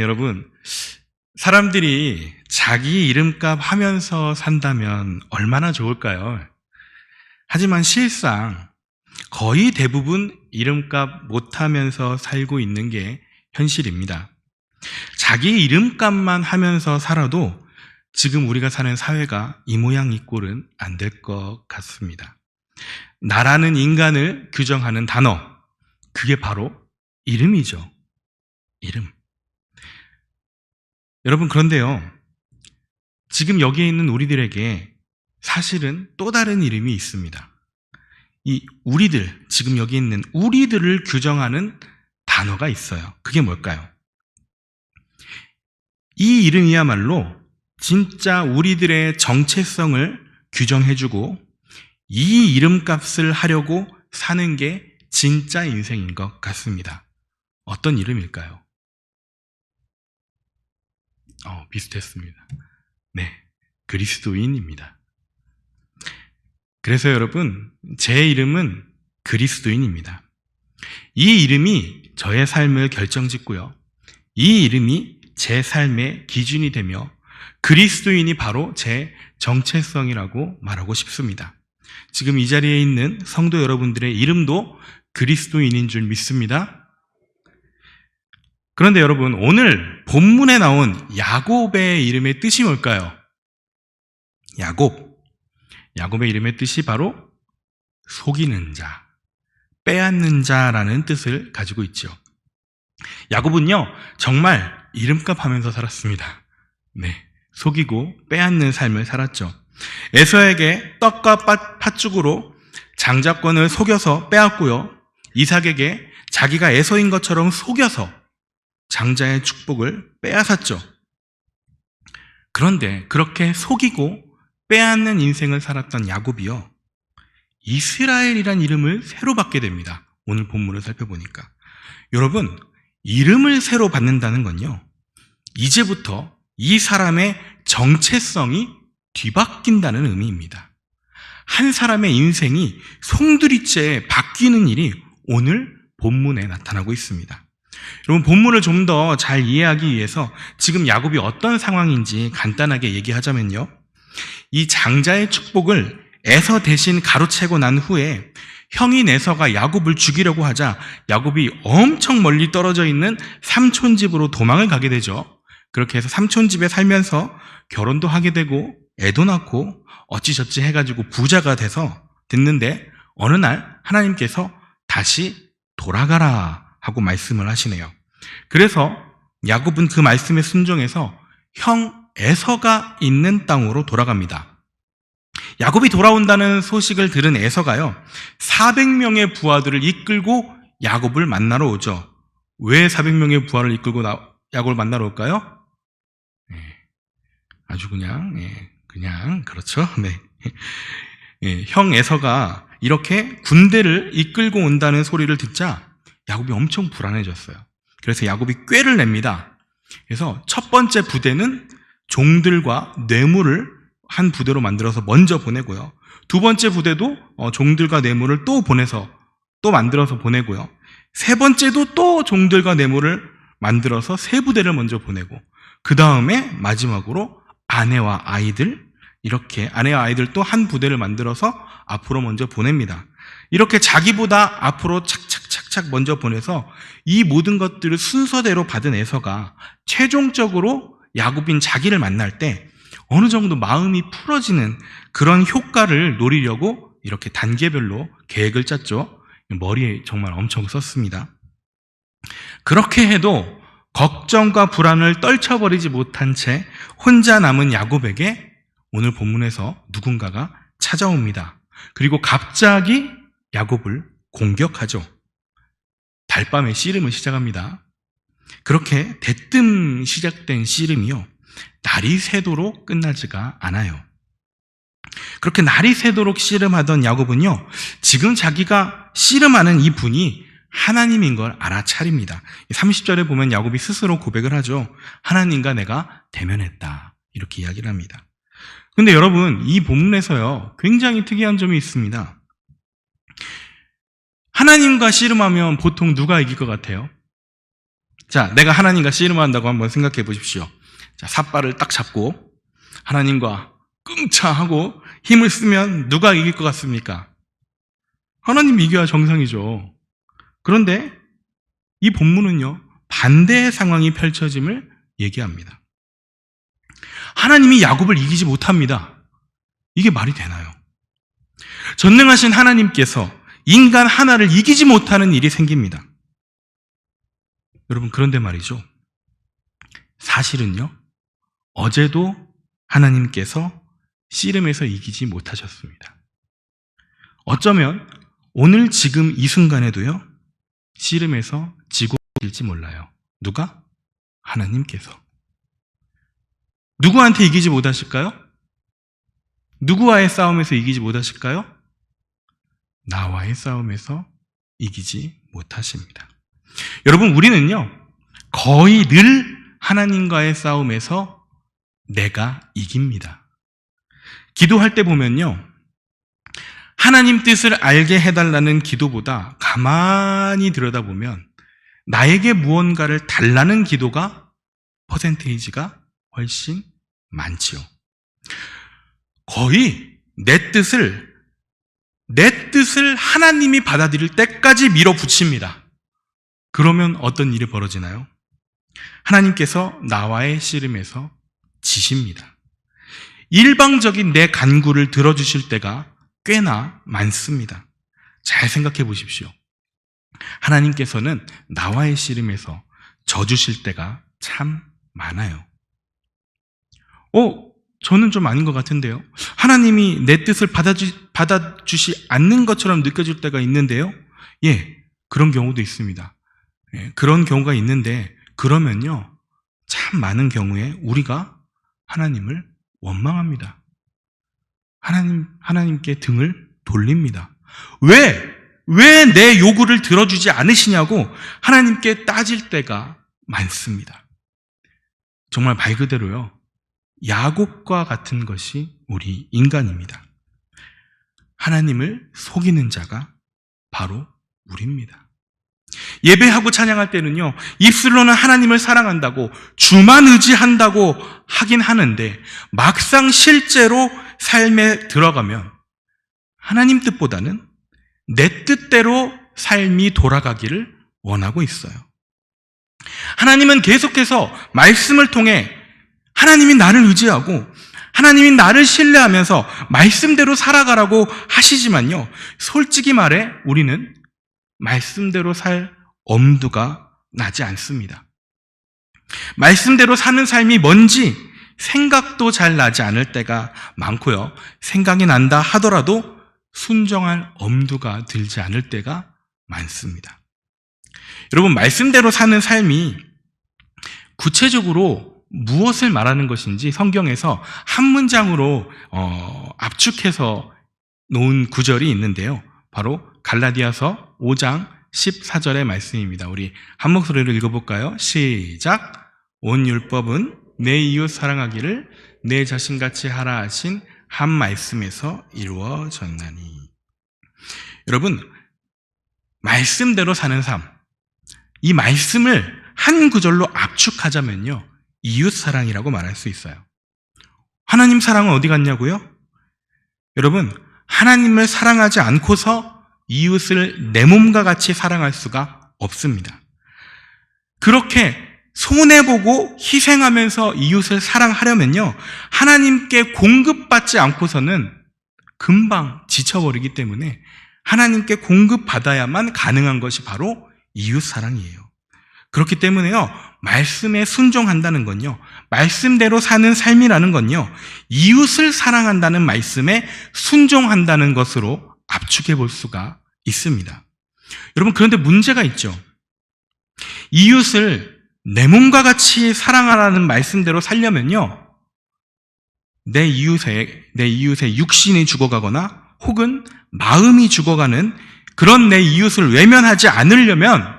여러분, 사람들이 자기 이름값 하면서 산다면 얼마나 좋을까요? 하지만 실상 거의 대부분 이름값 못하면서 살고 있는 게 현실입니다. 자기 이름값만 하면서 살아도 지금 우리가 사는 사회가 이 모양 이 꼴은 안 될 것 같습니다. 나라는 인간을 규정하는 단어, 그게 바로 이름이죠. 이름. 여러분, 그런데요, 지금 여기에 있는 우리들에게 사실은 또 다른 이름이 있습니다. 이 우리들, 지금 여기 있는 우리들을 규정하는 단어가 있어요. 그게 뭘까요? 이 이름이야말로 진짜 우리들의 정체성을 규정해주고 이 이름값을 하려고 사는 게 진짜 인생인 것 같습니다. 어떤 이름일까요? 비슷했습니다. 네, 그리스도인입니다. 그래서 여러분, 제 이름은 그리스도인입니다. 이 이름이 저의 삶을 결정짓고요. 이 이름이 제 삶의 기준이 되며 그리스도인이 바로 제 정체성이라고 말하고 싶습니다. 지금 이 자리에 있는 성도 여러분들의 이름도 그리스도인인 줄 믿습니다. 그런데 여러분, 오늘 본문에 나온 야곱의 이름의 뜻이 뭘까요? 야곱의 이름의 뜻이 바로 속이는 자, 빼앗는 자라는 뜻을 가지고 있죠. 야곱은요, 정말 이름값 하면서 살았습니다. 네, 속이고 빼앗는 삶을 살았죠. 에서에게 떡과 팥죽으로 장자권을 속여서 빼앗고요, 이삭에게 자기가 에서인 것처럼 속여서 장자의 축복을 빼앗았죠. 그런데 그렇게 속이고 빼앗는 인생을 살았던 야곱이요, 이스라엘이란 이름을 새로 받게 됩니다. 오늘 본문을 살펴보니까. 여러분, 이름을 새로 받는다는 건요, 이제부터 이 사람의 정체성이 뒤바뀐다는 의미입니다. 한 사람의 인생이 송두리째 바뀌는 일이 오늘 본문에 나타나고 있습니다. 여러분, 본문을 좀 더 잘 이해하기 위해서 지금 야곱이 어떤 상황인지 간단하게 얘기하자면요, 이 장자의 축복을 에서 대신 가로채고 난 후에 형인 에서가 야곱을 죽이려고 하자 야곱이 엄청 멀리 떨어져 있는 삼촌 집으로 도망을 가게 되죠. 그렇게 해서 삼촌 집에 살면서 결혼도 하게 되고 애도 낳고 어찌저찌 해가지고 부자가 돼서 됐는데, 어느 날 하나님께서 다시 돌아가라 하고 말씀을 하시네요. 그래서 야곱은 그 말씀에 순종해서 형 에서가 있는 땅으로 돌아갑니다. 야곱이 돌아온다는 소식을 들은 에서가요, 400명의 부하들을 이끌고 야곱을 만나러 오죠. 왜 400명의 부하를 이끌고 야곱을 만나러 올까요? 아주 그냥 그렇죠. 네. 형 에서가 이렇게 군대를 이끌고 온다는 소리를 듣자 야곱이 엄청 불안해졌어요. 그래서 야곱이 꾀를 냅니다. 그래서 첫 번째 부대는 종들과 뇌물을 한 부대로 만들어서 먼저 보내고요, 두 번째 부대도 종들과 뇌물을 또 보내서 또 만들어서 보내고요, 세 번째도 또 종들과 뇌물을 만들어서 세 부대를 먼저 보내고, 그 다음에 마지막으로 아내와 아이들, 이렇게 아내와 아이들 또 한 부대를 만들어서 앞으로 먼저 보냅니다. 이렇게 자기보다 앞으로 착착착착 먼저 보내서 이 모든 것들을 순서대로 받은 에서가 최종적으로 야곱인 자기를 만날 때 어느 정도 마음이 풀어지는 그런 효과를 노리려고 이렇게 단계별로 계획을 짰죠. 머리에 정말 엄청 썼습니다. 그렇게 해도 걱정과 불안을 떨쳐버리지 못한 채 혼자 남은 야곱에게 오늘 본문에서 누군가가 찾아옵니다. 그리고 갑자기 야곱을 공격하죠. 달밤에 씨름을 시작합니다. 그렇게 대뜸 시작된 씨름이요, 날이 새도록 끝나지가 않아요. 그렇게 날이 새도록 씨름하던 야곱은요, 지금 자기가 씨름하는 이 분이 하나님인 걸 알아차립니다. 30절에 보면 야곱이 스스로 고백을 하죠. 하나님과 내가 대면했다, 이렇게 이야기를 합니다. 근데 여러분, 이 본문에서요, 굉장히 특이한 점이 있습니다. 하나님과 씨름하면 보통 누가 이길 것 같아요? 자, 내가 하나님과 씨름한다고 한번 생각해 보십시오. 자, 삿발을 딱 잡고 하나님과 끙차하고 힘을 쓰면 누가 이길 것 같습니까? 하나님이 이겨야 정상이죠. 그런데 이 본문은요, 반대의 상황이 펼쳐짐을 얘기합니다. 하나님이 야곱을 이기지 못합니다. 이게 말이 되나요? 전능하신 하나님께서 인간 하나를 이기지 못하는 일이 생깁니다. 여러분, 그런데 말이죠. 사실은요, 어제도 하나님께서 씨름에서 이기지 못하셨습니다. 어쩌면 오늘 지금 이 순간에도요, 씨름에서 지고 있을지 몰라요. 누가? 하나님께서. 누구한테 이기지 못하실까요? 누구와의 싸움에서 이기지 못하실까요? 나와의 싸움에서 이기지 못하십니다. 여러분, 우리는요, 거의 늘 하나님과의 싸움에서 내가 이깁니다. 기도할 때 보면요, 하나님 뜻을 알게 해달라는 기도보다 가만히 들여다보면 나에게 무언가를 달라는 기도가 퍼센테이지가 훨씬 많지요. 거의 내 뜻을 하나님이 받아들일 때까지 밀어붙입니다. 그러면 어떤 일이 벌어지나요? 하나님께서 나와의 씨름에서 지십니다. 일방적인 내 간구를 들어주실 때가 꽤나 많습니다. 잘 생각해 보십시오. 하나님께서는 나와의 씨름에서 져주실 때가 참 많아요. 저는 좀 아닌 것 같은데요. 하나님이 내 뜻을 받아주시 않는 것처럼 느껴질 때가 있는데요. 예, 그런 경우도 있습니다. 예, 그런 경우가 있는데, 그러면요, 참 많은 경우에 우리가 하나님을 원망합니다. 하나님께 등을 돌립니다. 왜 내 요구를 들어주지 않으시냐고 하나님께 따질 때가 많습니다. 정말 말 그대로요, 야곱과 같은 것이 우리 인간입니다. 하나님을 속이는 자가 바로 우리입니다. 예배하고 찬양할 때는요, 입술로는 하나님을 사랑한다고, 주만 의지한다고 하긴 하는데 막상 실제로 삶에 들어가면 하나님 뜻보다는 내 뜻대로 삶이 돌아가기를 원하고 있어요. 하나님은 계속해서 말씀을 통해 하나님이 나를 의지하고 하나님이 나를 신뢰하면서 말씀대로 살아가라고 하시지만요, 솔직히 말해 우리는 말씀대로 살 엄두가 나지 않습니다. 말씀대로 사는 삶이 뭔지 생각도 잘 나지 않을 때가 많고요, 생각이 난다 하더라도 순종할 엄두가 들지 않을 때가 많습니다. 여러분, 말씀대로 사는 삶이 구체적으로 무엇을 말하는 것인지 성경에서 한 문장으로 압축해서 놓은 구절이 있는데요, 바로 갈라디아서 5장 14절의 말씀입니다. 우리 한 목소리로 읽어볼까요? 시작. 온 율법은 내 이웃 사랑하기를 내 자신같이 하라 하신 한 말씀에서 이루어졌나니. 여러분, 말씀대로 사는 삶, 이 말씀을 한 구절로 압축하자면요, 이웃 사랑이라고 말할 수 있어요. 하나님 사랑은 어디 갔냐고요? 여러분, 하나님을 사랑하지 않고서 이웃을 내 몸과 같이 사랑할 수가 없습니다. 그렇게 손해보고 희생하면서 이웃을 사랑하려면요, 하나님께 공급받지 않고서는 금방 지쳐버리기 때문에 하나님께 공급받아야만 가능한 것이 바로 이웃 사랑이에요. 그렇기 때문에요, 말씀에 순종한다는 건요, 말씀대로 사는 삶이라는 건요, 이웃을 사랑한다는 말씀에 순종한다는 것으로 압축해 볼 수가 있습니다. 여러분, 그런데 문제가 있죠. 이웃을 내 몸과 같이 사랑하라는 말씀대로 살려면요, 내 이웃의 육신이 죽어가거나 혹은 마음이 죽어가는 그런 내 이웃을 외면하지 않으려면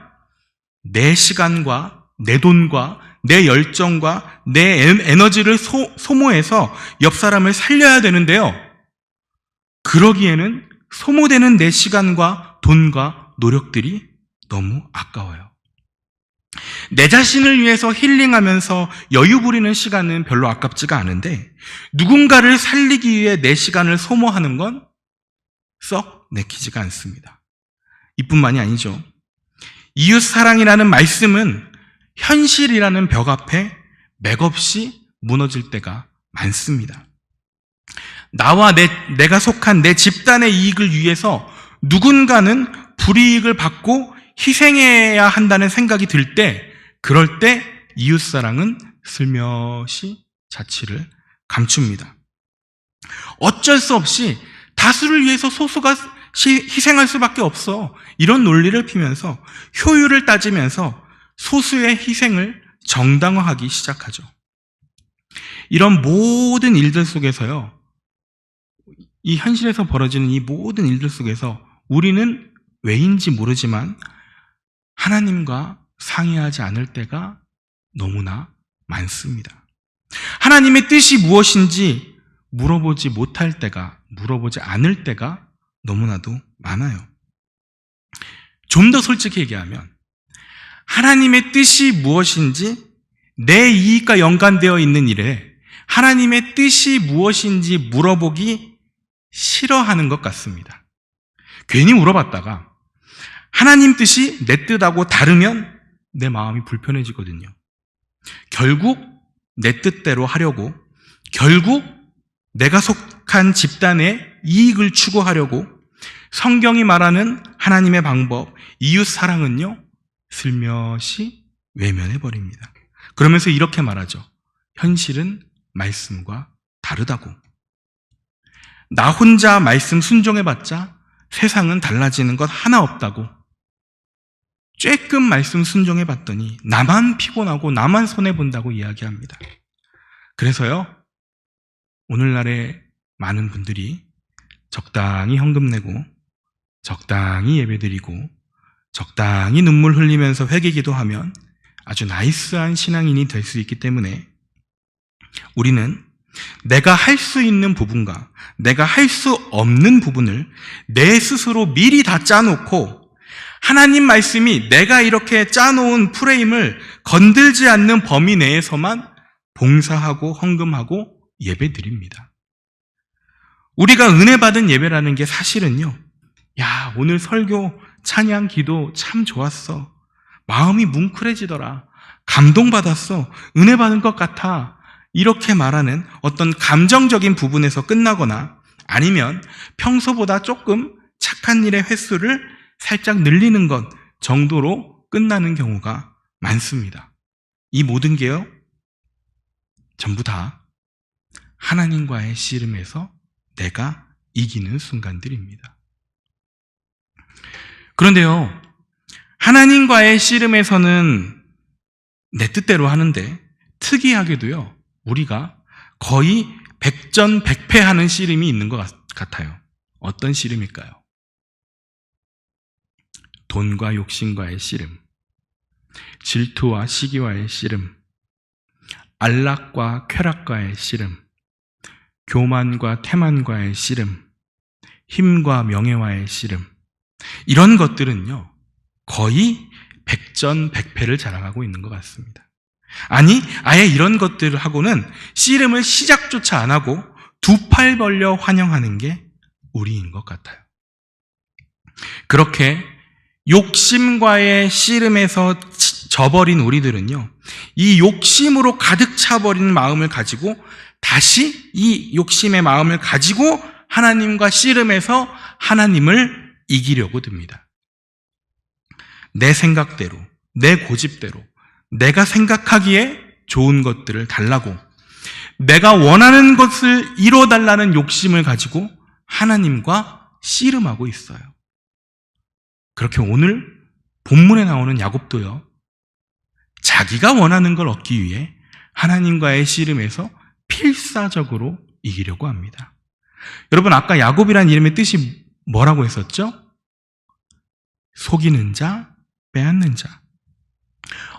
내 시간과 내 돈과 내 열정과 내 에너지를 소모해서 옆 사람을 살려야 되는데요, 그러기에는 소모되는 내 시간과 돈과 노력들이 너무 아까워요. 내 자신을 위해서 힐링하면서 여유 부리는 시간은 별로 아깝지가 않은데 누군가를 살리기 위해 내 시간을 소모하는 건 썩 내키지가 않습니다. 이뿐만이 아니죠. 이웃 사랑이라는 말씀은 현실이라는 벽 앞에 맥없이 무너질 때가 많습니다. 나와 내가 속한 내 집단의 이익을 위해서 누군가는 불이익을 받고 희생해야 한다는 생각이 들 때, 그럴 때 이웃사랑은 슬며시 자취를 감춥니다. 어쩔 수 없이 다수를 위해서 소수가 희생할 수밖에 없어. 이런 논리를 피면서 효율을 따지면서 소수의 희생을 정당화하기 시작하죠. 이런 모든 일들 속에서요, 이 현실에서 벌어지는 이 모든 일들 속에서 우리는 왜인지 모르지만 하나님과 상의하지 않을 때가 너무나 많습니다. 하나님의 뜻이 무엇인지 물어보지 못할 때가, 물어보지 않을 때가 너무나도 많아요. 좀 더 솔직히 얘기하면 하나님의 뜻이 무엇인지 내 이익과 연관되어 있는 일에 하나님의 뜻이 무엇인지 물어보기 싫어하는 것 같습니다. 괜히 물어봤다가 하나님 뜻이 내 뜻하고 다르면 내 마음이 불편해지거든요. 결국 내 뜻대로 하려고, 결국 내가 속한 집단의 이익을 추구하려고 성경이 말하는 하나님의 방법, 이웃 사랑은요, 슬며시 외면해버립니다. 그러면서 이렇게 말하죠. 현실은 말씀과 다르다고. 나 혼자 말씀 순종해봤자 세상은 달라지는 것 하나 없다고. 쬐끔 말씀 순종해봤더니 나만 피곤하고 나만 손해본다고 이야기합니다. 그래서요, 오늘날의 많은 분들이 적당히 헌금 내고 적당히 예배드리고 적당히 눈물 흘리면서 회개기도 하면 아주 나이스한 신앙인이 될 수 있기 때문에 우리는 내가 할 수 있는 부분과 내가 할 수 없는 부분을 내 스스로 미리 다 짜놓고 하나님 말씀이 내가 이렇게 짜놓은 프레임을 건들지 않는 범위 내에서만 봉사하고 헌금하고 예배드립니다. 우리가 은혜 받은 예배라는 게 사실은요, 야, 오늘 설교, 찬양, 기도 참 좋았어. 마음이 뭉클해지더라. 감동받았어. 은혜 받은 것 같아. 이렇게 말하는 어떤 감정적인 부분에서 끝나거나 아니면 평소보다 조금 착한 일의 횟수를 살짝 늘리는 것 정도로 끝나는 경우가 많습니다. 이 모든 게요, 전부 다 하나님과의 씨름에서 내가 이기는 순간들입니다. 그런데요, 하나님과의 씨름에서는 내 뜻대로 하는데 특이하게도요, 우리가 거의 백전백패하는 씨름이 있는 것 같아요. 어떤 씨름일까요? 돈과 욕심과의 씨름, 질투와 시기와의 씨름, 안락과 쾌락과의 씨름, 교만과 태만과의 씨름, 힘과 명예와의 씨름, 이런 것들은요, 거의 백전백패를 자랑하고 있는 것 같습니다. 아니, 아예 이런 것들하고는 씨름을 시작조차 안 하고 두 팔 벌려 환영하는 게 우리인 것 같아요. 그렇게 욕심과의 씨름에서 져버린 우리들은요, 이 욕심으로 가득 차버린 마음을 가지고 다시 이 욕심의 마음을 가지고 하나님과 씨름해서 하나님을 이기려고 듭니다. 내 생각대로, 내 고집대로, 내가 생각하기에 좋은 것들을 달라고, 내가 원하는 것을 이뤄달라는 욕심을 가지고 하나님과 씨름하고 있어요. 그렇게 오늘 본문에 나오는 야곱도요, 자기가 원하는 걸 얻기 위해 하나님과의 씨름에서 필사적으로 이기려고 합니다. 여러분, 아까 야곱이라는 이름의 뜻이 뭐라고 했었죠? 속이는 자, 빼앗는 자.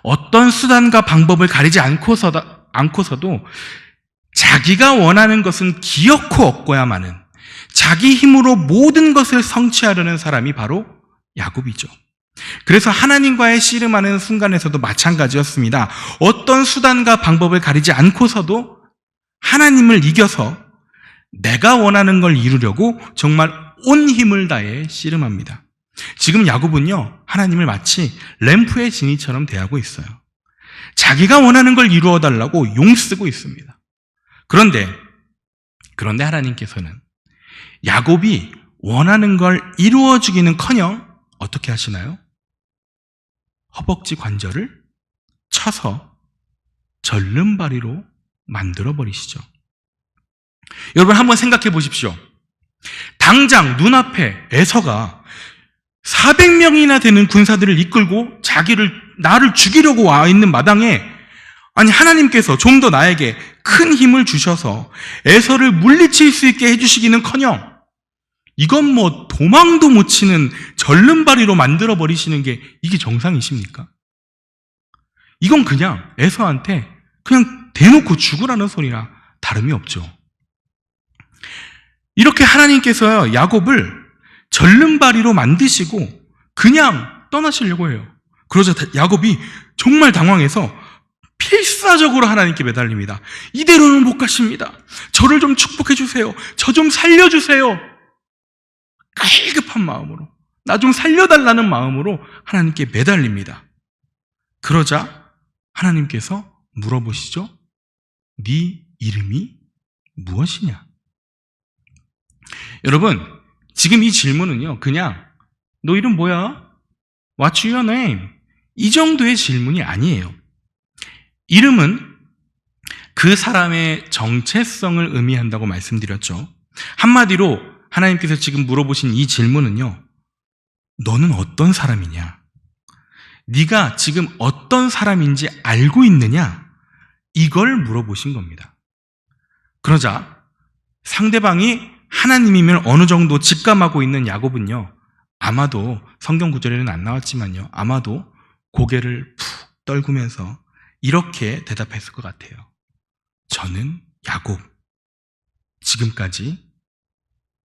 어떤 수단과 방법을 가리지 않고서도 자기가 원하는 것은 기어코 얻고야만은, 자기 힘으로 모든 것을 성취하려는 사람이 바로 야곱이죠. 그래서 하나님과의 씨름하는 순간에서도 마찬가지였습니다. 어떤 수단과 방법을 가리지 않고서도 하나님을 이겨서 내가 원하는 걸 이루려고 정말 온 힘을 다해 씨름합니다. 지금 야곱은요, 하나님을 마치 램프의 지니처럼 대하고 있어요. 자기가 원하는 걸 이루어 달라고 용쓰고 있습니다. 그런데 하나님께서는 야곱이 원하는 걸 이루어 주기는커녕 어떻게 하시나요? 허벅지 관절을 쳐서 절름발이로 만들어 버리시죠. 여러분 한번 생각해 보십시오. 당장 눈앞에 에서가 400명이나 되는 군사들을 이끌고 나를 죽이려고 와 있는 마당에, 아니 하나님께서 좀 더 나에게 큰 힘을 주셔서 에서를 물리칠 수 있게 해주시기는커녕 이건 뭐 도망도 못 치는 절름발이로 만들어 버리시는 게 이게 정상이십니까? 이건 그냥 에서한테 그냥 대놓고 죽으라는 소리나 다름이 없죠. 이렇게 하나님께서 야곱을 절름발이로 만드시고 그냥 떠나시려고 해요. 그러자 야곱이 정말 당황해서 필사적으로 하나님께 매달립니다. 이대로는 못 가십니다. 저를 좀 축복해 주세요. 저 좀 살려주세요. 갈급한 마음으로, 나 좀 살려달라는 마음으로 하나님께 매달립니다. 그러자 하나님께서 물어보시죠. 네 이름이 무엇이냐? 여러분, 지금 이 질문은요, 그냥 너 이름 뭐야? What's your name? 이 정도의 질문이 아니에요. 이름은 그 사람의 정체성을 의미한다고 말씀드렸죠. 한마디로 하나님께서 지금 물어보신 이 질문은요, 너는 어떤 사람이냐? 네가 지금 어떤 사람인지 알고 있느냐? 이걸 물어보신 겁니다. 그러자 상대방이 하나님이면 어느 정도 직감하고 있는 야곱은요, 아마도 성경 구절에는 안 나왔지만요, 아마도 고개를 푹 떨구면서 이렇게 대답했을 것 같아요. 저는 야곱, 지금까지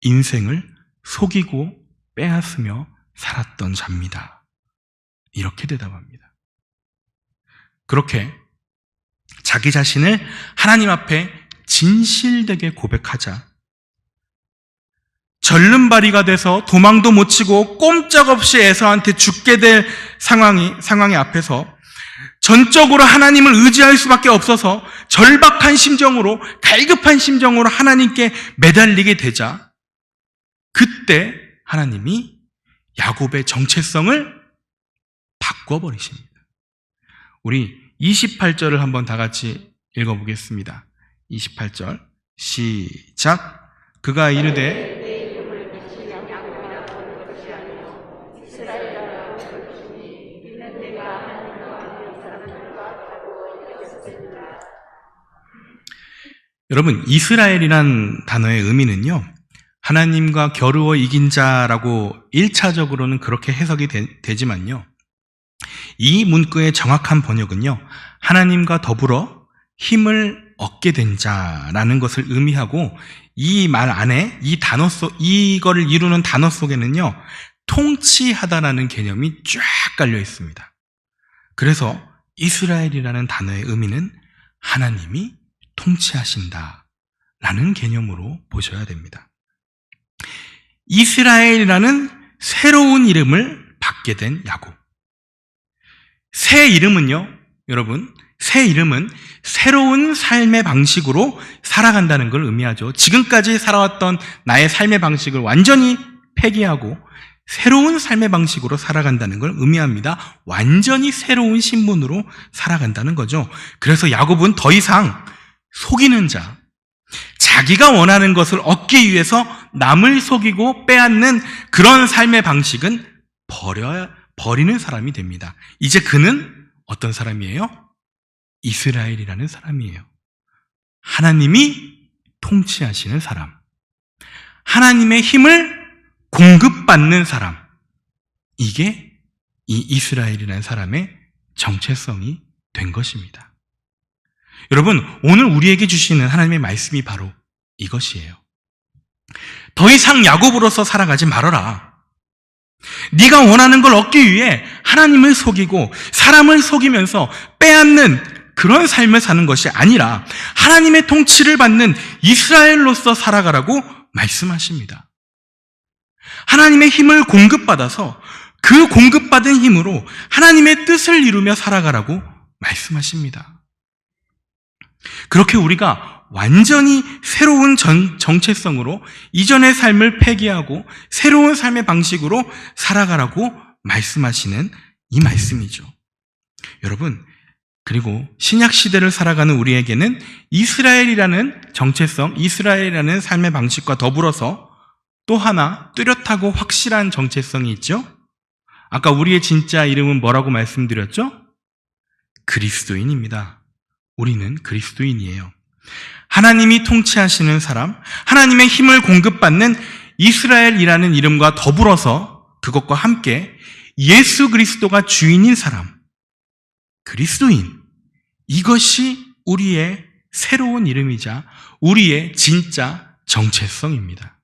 인생을 속이고 빼앗으며 살았던 자입니다. 이렇게 대답합니다. 그렇게 자기 자신을 하나님 앞에 진실되게 고백하자 절름발이가 돼서 도망도 못 치고 꼼짝없이 에서한테 죽게 될 상황이 앞에서 전적으로 하나님을 의지할 수밖에 없어서 절박한 심정으로, 갈급한 심정으로 하나님께 매달리게 되자 그때 하나님이 야곱의 정체성을 바꿔버리십니다. 우리 28절을 한번 다 같이 읽어보겠습니다. 28절 시작. 그가 이르되 여러분, 이스라엘이란 단어의 의미는요, 하나님과 겨루어 이긴 자라고 1차적으로는 그렇게 해석이 되지만요, 이 문구의 정확한 번역은요, 하나님과 더불어 힘을 얻게 된 자라는 것을 의미하고, 이 말 안에 이거를 이루는 단어 속에는요, 통치하다라는 개념이 쫙 깔려 있습니다. 그래서 이스라엘이라는 단어의 의미는 하나님이 통치하신다 라는 개념으로 보셔야 됩니다. 이스라엘이라는 새로운 이름을 받게 된 야곱. 새 이름은요, 여러분, 새 이름은 새로운 삶의 방식으로 살아간다는 걸 의미하죠. 지금까지 살아왔던 나의 삶의 방식을 완전히 폐기하고 새로운 삶의 방식으로 살아간다는 걸 의미합니다. 완전히 새로운 신분으로 살아간다는 거죠. 그래서 야곱은 더 이상 속이는 자, 자기가 원하는 것을 얻기 위해서 남을 속이고 빼앗는 그런 삶의 방식은 버리는 사람이 됩니다. 이제 그는 어떤 사람이에요? 이스라엘이라는 사람이에요. 하나님이 통치하시는 사람, 하나님의 힘을 공급받는 사람, 이게 이 이스라엘이라는 사람의 정체성이 된 것입니다. 여러분, 오늘 우리에게 주시는 하나님의 말씀이 바로 이것이에요. 더 이상 야곱으로서 살아가지 말아라. 네가 원하는 걸 얻기 위해 하나님을 속이고 사람을 속이면서 빼앗는 그런 삶을 사는 것이 아니라 하나님의 통치를 받는 이스라엘로서 살아가라고 말씀하십니다. 하나님의 힘을 공급받아서 그 공급받은 힘으로 하나님의 뜻을 이루며 살아가라고 말씀하십니다. 그렇게 우리가 완전히 새로운 정체성으로 이전의 삶을 폐기하고 새로운 삶의 방식으로 살아가라고 말씀하시는 이 말씀이죠. 여러분, 그리고 신약 시대를 살아가는 우리에게는 이스라엘이라는 정체성, 이스라엘이라는 삶의 방식과 더불어서 또 하나 뚜렷하고 확실한 정체성이 있죠. 아까 우리의 진짜 이름은 뭐라고 말씀드렸죠? 그리스도인입니다. 우리는 그리스도인이에요. 하나님이 통치하시는 사람, 하나님의 힘을 공급받는 이스라엘이라는 이름과 더불어서 그것과 함께 예수 그리스도가 주인인 사람, 그리스도인, 이것이 우리의 새로운 이름이자 우리의 진짜 정체성입니다.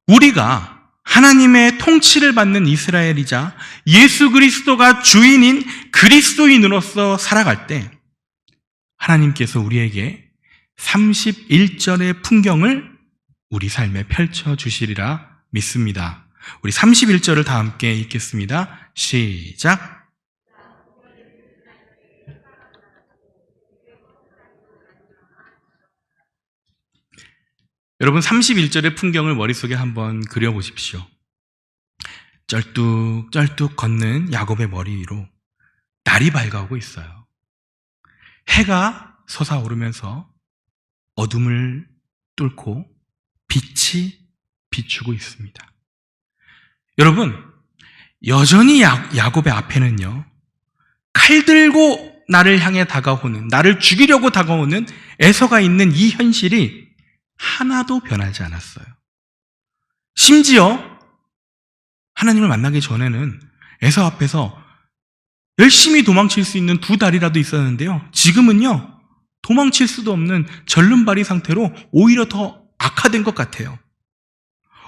우리가 하나님의 통치를 받는 이스라엘이자 예수 그리스도가 주인인 그리스도인으로서 살아갈 때 하나님께서 우리에게 31절의 풍경을 우리 삶에 펼쳐주시리라 믿습니다. 우리 31절을 다 함께 읽겠습니다. 시작. 여러분 31절의 풍경을 머릿속에 한번 그려보십시오. 쩔뚝쩔뚝 걷는 야곱의 머리 위로 날이 밝아오고 있어요. 해가 솟아오르면서 어둠을 뚫고 빛이 비추고 있습니다. 여러분, 여전히 야곱의 앞에는요, 칼 들고 나를 향해 다가오는, 나를 죽이려고 다가오는 에서가 있는 이 현실이 하나도 변하지 않았어요. 심지어 하나님을 만나기 전에는 에서 앞에서 열심히 도망칠 수 있는 두 다리라도 있었는데요. 지금은요, 도망칠 수도 없는 절름발이 상태로 오히려 더 악화된 것 같아요.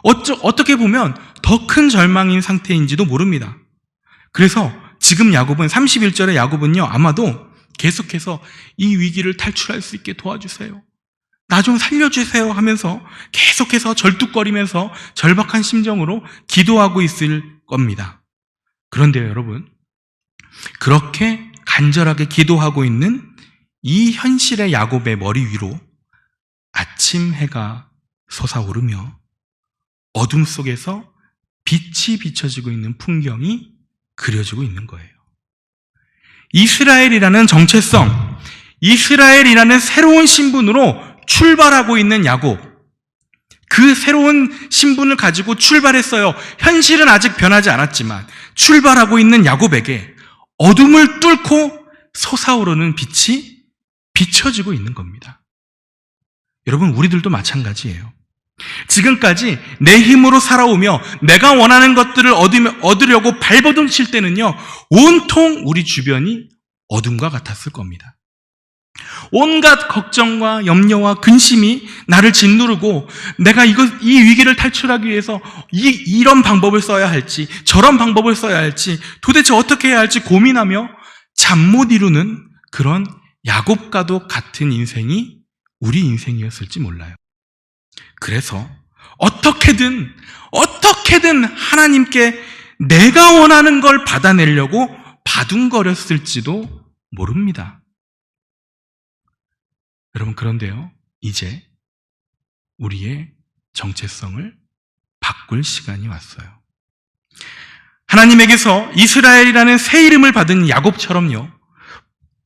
어떻게 보면 더 큰 절망인 상태인지도 모릅니다. 그래서 지금 야곱은 31절의 야곱은요, 아마도 계속해서 이 위기를 탈출할 수 있게 도와주세요, 나 좀 살려주세요 하면서 계속해서 절뚝거리면서 절박한 심정으로 기도하고 있을 겁니다. 그런데요, 여러분, 그렇게 간절하게 기도하고 있는 이 현실의 야곱의 머리 위로 아침 해가 솟아오르며 어둠 속에서 빛이 비춰지고 있는 풍경이 그려지고 있는 거예요. 이스라엘이라는 정체성, 이스라엘이라는 새로운 신분으로 출발하고 있는 야곱, 그 새로운 신분을 가지고 출발했어요. 현실은 아직 변하지 않았지만 출발하고 있는 야곱에게 어둠을 뚫고 솟아오르는 빛이 비춰지고 있는 겁니다. 여러분, 우리들도 마찬가지예요. 지금까지 내 힘으로 살아오며 내가 원하는 것들을 얻으려고 발버둥 칠 때는요, 온통 우리 주변이 어둠과 같았을 겁니다. 온갖 걱정과 염려와 근심이 나를 짓누르고 내가 이 위기를 탈출하기 위해서 이런 방법을 써야 할지 저런 방법을 써야 할지 도대체 어떻게 해야 할지 고민하며 잠 못 이루는 그런 야곱과도 같은 인생이 우리 인생이었을지 몰라요. 그래서 어떻게든 하나님께 내가 원하는 걸 받아내려고 바둥거렸을지도 모릅니다. 여러분, 그런데요, 이제 우리의 정체성을 바꿀 시간이 왔어요. 하나님에게서 이스라엘이라는 새 이름을 받은 야곱처럼요,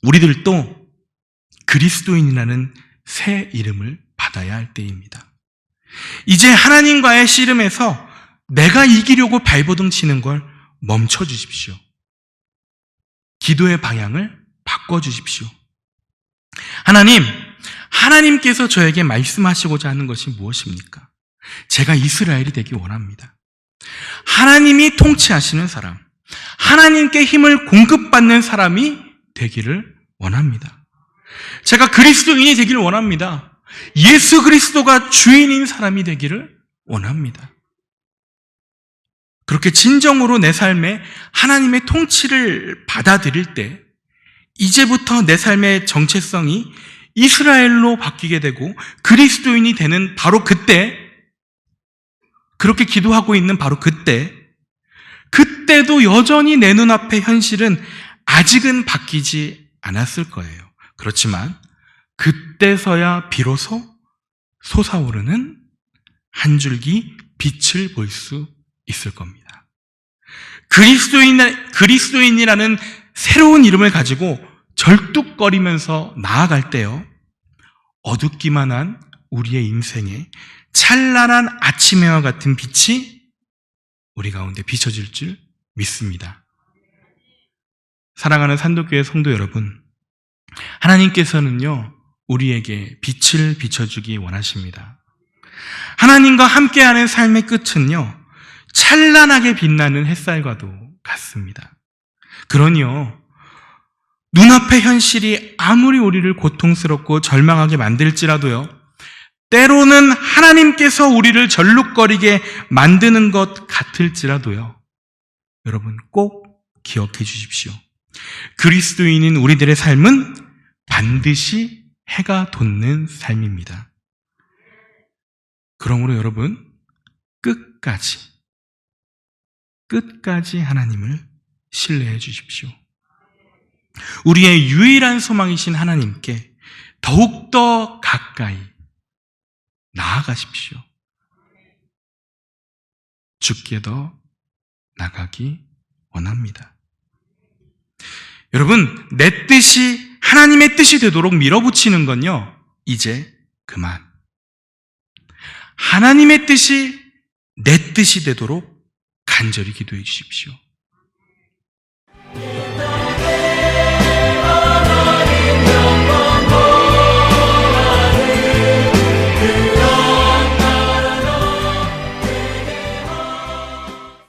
우리들도 그리스도인이라는 새 이름을 받아야 할 때입니다. 이제 하나님과의 씨름에서 내가 이기려고 발버둥 치는 걸 멈춰 주십시오. 기도의 방향을 바꿔 주십시오. 하나님께서 저에게 말씀하시고자 하는 것이 무엇입니까? 제가 이스라엘이 되기 원합니다. 하나님이 통치하시는 사람, 하나님께 힘을 공급받는 사람이 되기를 원합니다. 제가 그리스도인이 되기를 원합니다. 예수 그리스도가 주인인 사람이 되기를 원합니다. 그렇게 진정으로 내 삶에 하나님의 통치를 받아들일 때 이제부터 내 삶의 정체성이 이스라엘로 바뀌게 되고 그리스도인이 되는 바로 그때, 그렇게 기도하고 있는 바로 그때도 여전히 내 눈앞의 현실은 아직은 바뀌지 않았을 거예요. 그렇지만 그때서야 비로소 솟아오르는 한 줄기 빛을 볼 수 있을 겁니다. 그리스도인이라는 새로운 이름을 가지고 절뚝거리면서 나아갈 때요, 어둡기만 한 우리의 인생에 찬란한 아침해와 같은 빛이 우리 가운데 비춰질 줄 믿습니다. 사랑하는 산도교회 성도 여러분, 하나님께서는요, 우리에게 빛을 비춰주기 원하십니다. 하나님과 함께하는 삶의 끝은요, 찬란하게 빛나는 햇살과도 같습니다. 그러니요, 눈앞의 현실이 아무리 우리를 고통스럽고 절망하게 만들지라도요, 때로는 하나님께서 우리를 절룩거리게 만드는 것 같을지라도요, 여러분 꼭 기억해 주십시오. 그리스도인인 우리들의 삶은 반드시 해가 돋는 삶입니다. 그러므로 여러분, 끝까지 하나님을 신뢰해 주십시오. 우리의 유일한 소망이신 하나님께 더욱더 가까이 나아가십시오. 주께 더 나가기 원합니다. 여러분, 내 뜻이 하나님의 뜻이 되도록 밀어붙이는 건요, 이제 그만. 하나님의 뜻이 내 뜻이 되도록 간절히 기도해 주십시오.